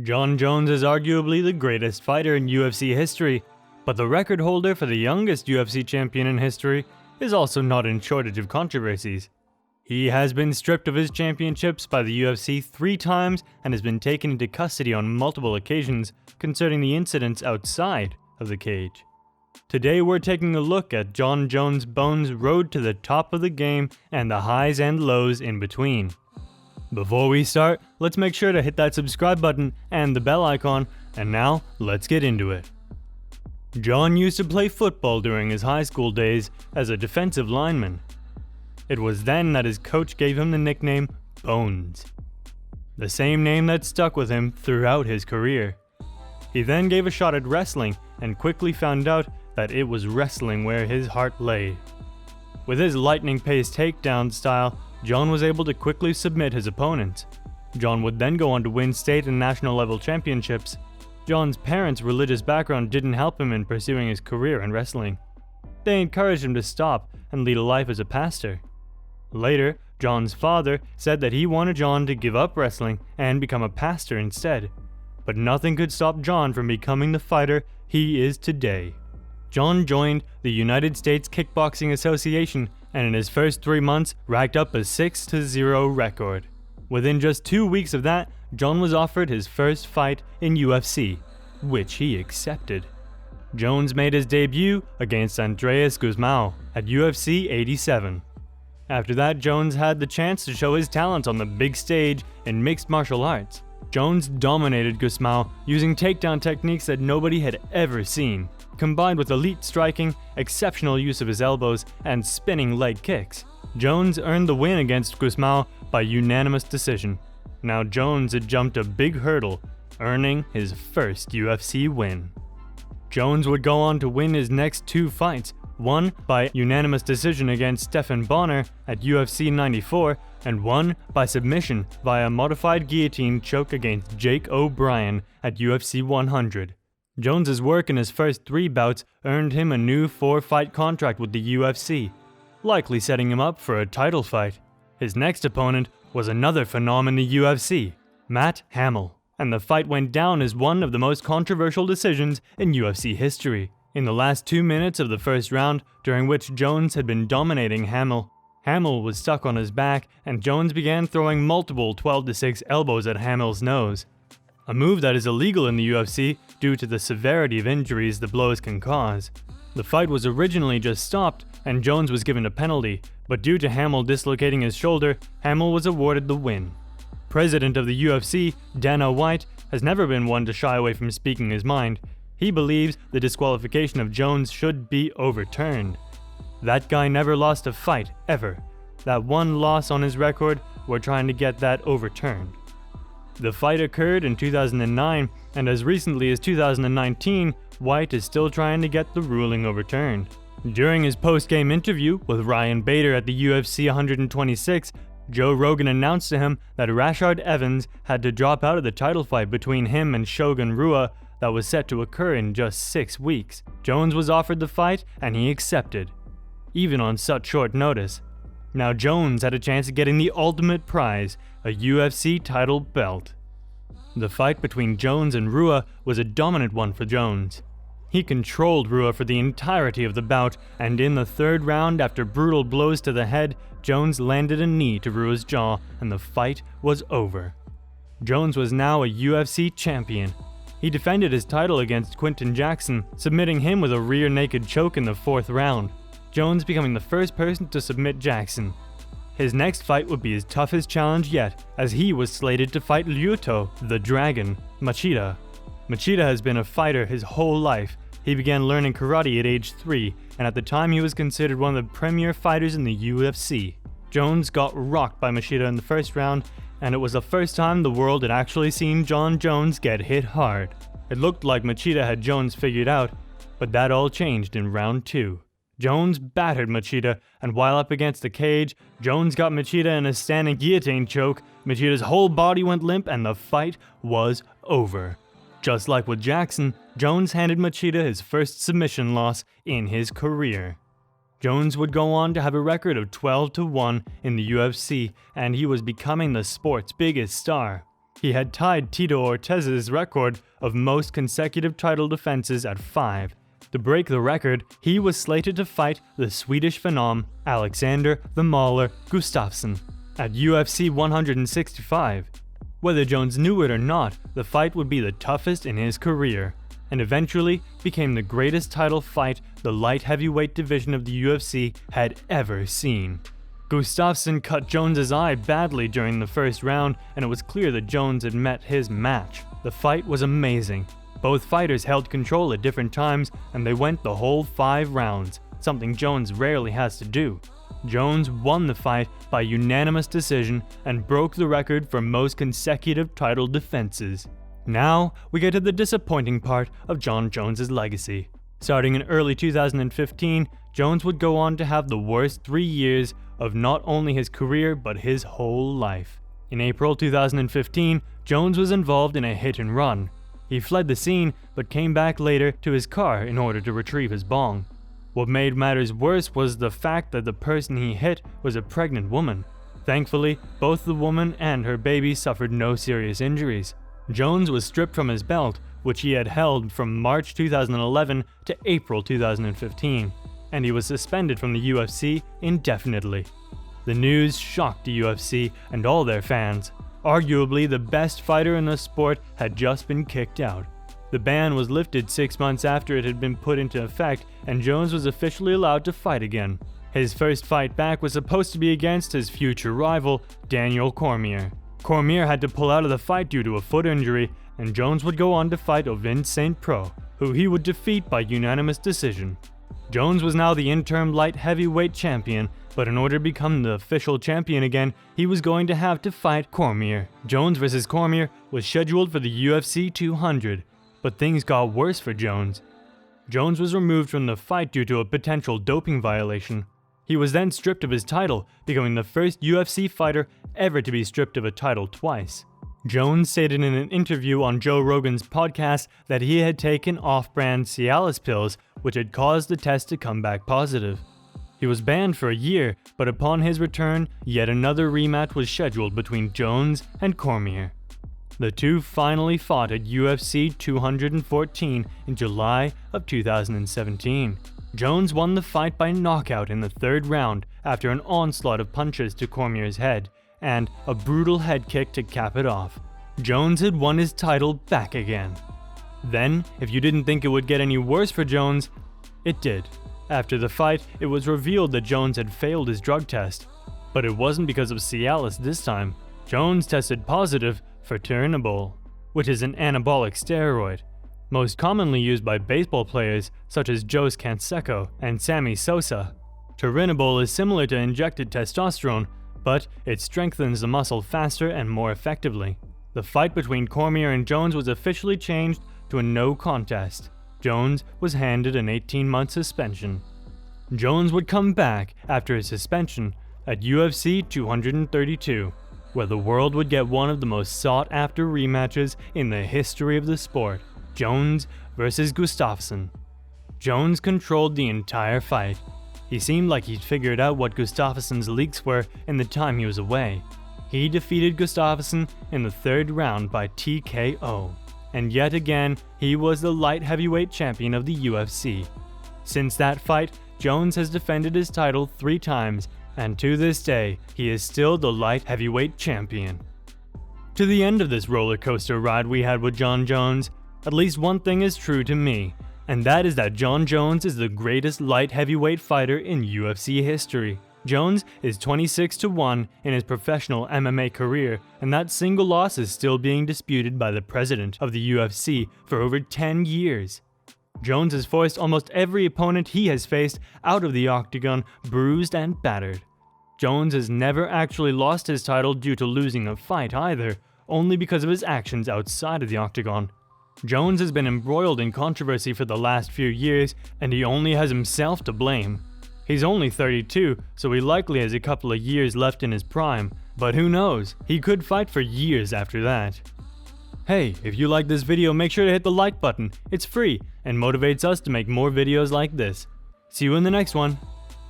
Jon Jones is arguably the greatest fighter in UFC history, but the record holder for the youngest UFC champion in history is also not in shortage of controversies. He has been stripped of his championships by the UFC 3 times and has been taken into custody on multiple occasions concerning the incidents outside of the cage. Today we're taking a look at Jon Jones' Bones' road to the top of the game and the highs and lows in between. Before we start, let's make sure to hit that subscribe button and the bell icon, and now let's get into it. Jon used to play football during his high school days as a defensive lineman. It was then that his coach gave him the nickname Bones, the same name that stuck with him throughout his career. He then gave a shot at wrestling and quickly found out that it was wrestling where his heart lay. With his lightning-paced takedown style, Jon was able to quickly submit his opponents. Jon would then go on to win state and national level championships. Jon's parents' religious background didn't help him in pursuing his career in wrestling. They encouraged him to stop and lead a life as a pastor. Later, Jon's father said that he wanted Jon to give up wrestling and become a pastor instead. But nothing could stop Jon from becoming the fighter he is today. Jon joined the United States Kickboxing Association and in his first 3 months racked up a 6-0 record. Within just 2 weeks of that, Jon was offered his first fight in UFC, which he accepted. Jones made his debut against Andreas Guzmão at UFC 87. After that, Jones had the chance to show his talent on the big stage in mixed martial arts. Jones dominated Guzmão using takedown techniques that nobody had ever seen, combined with elite striking, exceptional use of his elbows, and spinning leg kicks. Jones earned the win against Guzmão by unanimous decision. Now Jones had jumped a big hurdle, earning his first UFC win. Jones would go on to win his next 2 fights, one by unanimous decision against Stephan Bonner at UFC 94, and one by submission via modified guillotine choke against Jake O'Brien at UFC 100. Jones's work in his first 3 bouts earned him a new 4-fight contract with the UFC, likely setting him up for a title fight. His next opponent was another phenom in the UFC, Matt Hamill, and the fight went down as one of the most controversial decisions in UFC history. In the last 2 minutes of the first round, during which Jones had been dominating Hamill, Hamill was stuck on his back and Jones began throwing multiple 12-6 elbows at Hamill's nose. A move that is illegal in the UFC due to the severity of injuries the blows can cause. The fight was originally just stopped and Jones was given a penalty, but due to Hamill dislocating his shoulder, Hamill was awarded the win. President of the UFC, Dana White, has never been one to shy away from speaking his mind. He believes the disqualification of Jones should be overturned. That guy never lost a fight, ever. That one loss on his record, we're trying to get that overturned. The fight occurred in 2009, and as recently as 2019, White is still trying to get the ruling overturned. During his post-game interview with Ryan Bader at the UFC 126, Joe Rogan announced to him that Rashard Evans had to drop out of the title fight between him and Shogun Rua that was set to occur in just 6 weeks. Jones was offered the fight, and he accepted, even on such short notice. Now Jones had a chance of getting the ultimate prize, a UFC title belt. The fight between Jones and Rua was a dominant one for Jones. He controlled Rua for the entirety of the bout, and in the 3rd round, after brutal blows to the head, Jones landed a knee to Rua's jaw, and the fight was over. Jones was now a UFC champion. He defended his title against Quinton Jackson, submitting him with a rear naked choke in the 4th round. Jones becoming the first person to submit Jackson. His next fight would be his toughest challenge yet, as he was slated to fight Lyoto, the Dragon, Machida. Machida has been a fighter his whole life. He began learning karate at age 3, and at the time he was considered one of the premier fighters in the UFC. Jones got rocked by Machida in the 1st round, and it was the first time the world had actually seen Jon Jones get hit hard. It looked like Machida had Jones figured out, but that all changed in round 2. Jones battered Machida, and while up against the cage, Jones got Machida in a standing guillotine choke. Machida's whole body went limp and the fight was over. Just like with Jackson, Jones handed Machida his first submission loss in his career. Jones would go on to have a record of 12-1 in the UFC, and he was becoming the sport's biggest star. He had tied Tito Ortiz's record of most consecutive title defenses at 5. To break the record, he was slated to fight the Swedish phenom Alexander the Mauler Gustafsson at UFC 165. Whether Jones knew it or not, the fight would be the toughest in his career, and eventually became the greatest title fight the light heavyweight division of the UFC had ever seen. Gustafsson cut Jones's eye badly during the first round, and it was clear that Jones had met his match. The fight was amazing. Both fighters held control at different times, and they went the whole 5 rounds, something Jones rarely has to do. Jones won the fight by unanimous decision and broke the record for most consecutive title defenses. Now, we get to the disappointing part of Jon Jones' legacy. Starting in early 2015, Jones would go on to have the worst 3 years of not only his career but his whole life. In April 2015, Jones was involved in a hit and run. He fled the scene but came back later to his car in order to retrieve his bong. What made matters worse was the fact that the person he hit was a pregnant woman. Thankfully, both the woman and her baby suffered no serious injuries. Jones was stripped from his belt, which he had held from March 2011 to April 2015, and he was suspended from the UFC indefinitely. The news shocked the UFC and all their fans. Arguably, the best fighter in the sport had just been kicked out. The ban was lifted 6 months after it had been put into effect, and Jones was officially allowed to fight again. His first fight back was supposed to be against his future rival, Daniel Cormier. Cormier had to pull out of the fight due to a foot injury, and Jones would go on to fight Ovin St. Preux, who he would defeat by unanimous decision. Jones was now the interim light heavyweight champion, but in order to become the official champion again, he was going to have to fight Cormier. Jones vs. Cormier was scheduled for the UFC 200, but things got worse for Jones. Jones was removed from the fight due to a potential doping violation. He was then stripped of his title, becoming the first UFC fighter ever to be stripped of a title twice. Jones stated in an interview on Joe Rogan's podcast that he had taken off-brand Cialis pills, which had caused the test to come back positive. He was banned for a year, but upon his return, yet another rematch was scheduled between Jones and Cormier. The two finally fought at UFC 214 in July of 2017. Jones won the fight by knockout in the 3rd round after an onslaught of punches to Cormier's head and a brutal head kick to cap it off. Jones had won his title back again. Then, if you didn't think it would get any worse for Jones, it did. After the fight, it was revealed that Jones had failed his drug test. But it wasn't because of Cialis this time. Jones tested positive for Turinabol, which is an anabolic steroid, most commonly used by baseball players such as Jose Canseco and Sammy Sosa. Turinabol is similar to injected testosterone, but it strengthens the muscle faster and more effectively. The fight between Cormier and Jones was officially changed to a no contest. Jones was handed an 18-month suspension. Jones would come back after his suspension at UFC 232, where the world would get one of the most sought-after rematches in the history of the sport, Jones vs. Gustafsson. Jones controlled the entire fight. He seemed like he'd figured out what Gustafsson's leaks were in the time he was away. He defeated Gustafsson in the 3rd round by TKO. And yet again, he was the light heavyweight champion of the UFC. Since that fight, Jones has defended his title 3 times, and to this day, he is still the light heavyweight champion. To the end of this roller coaster ride we had with Jon Jones, at least one thing is true to me, and that is that Jon Jones is the greatest light heavyweight fighter in UFC history. Jones is 26-1 in his professional MMA career, and that single loss is still being disputed by the president of the UFC for over 10 years. Jones has forced almost every opponent he has faced out of the octagon bruised and battered. Jones has never actually lost his title due to losing a fight either, only because of his actions outside of the octagon. Jones has been embroiled in controversy for the last few years, and he only has himself to blame. He's only 32, so he likely has a couple of years left in his prime, but who knows, he could fight for years after that. Hey, if you like this video, make sure to hit the like button. It's free and motivates us to make more videos like this. See you in the next one.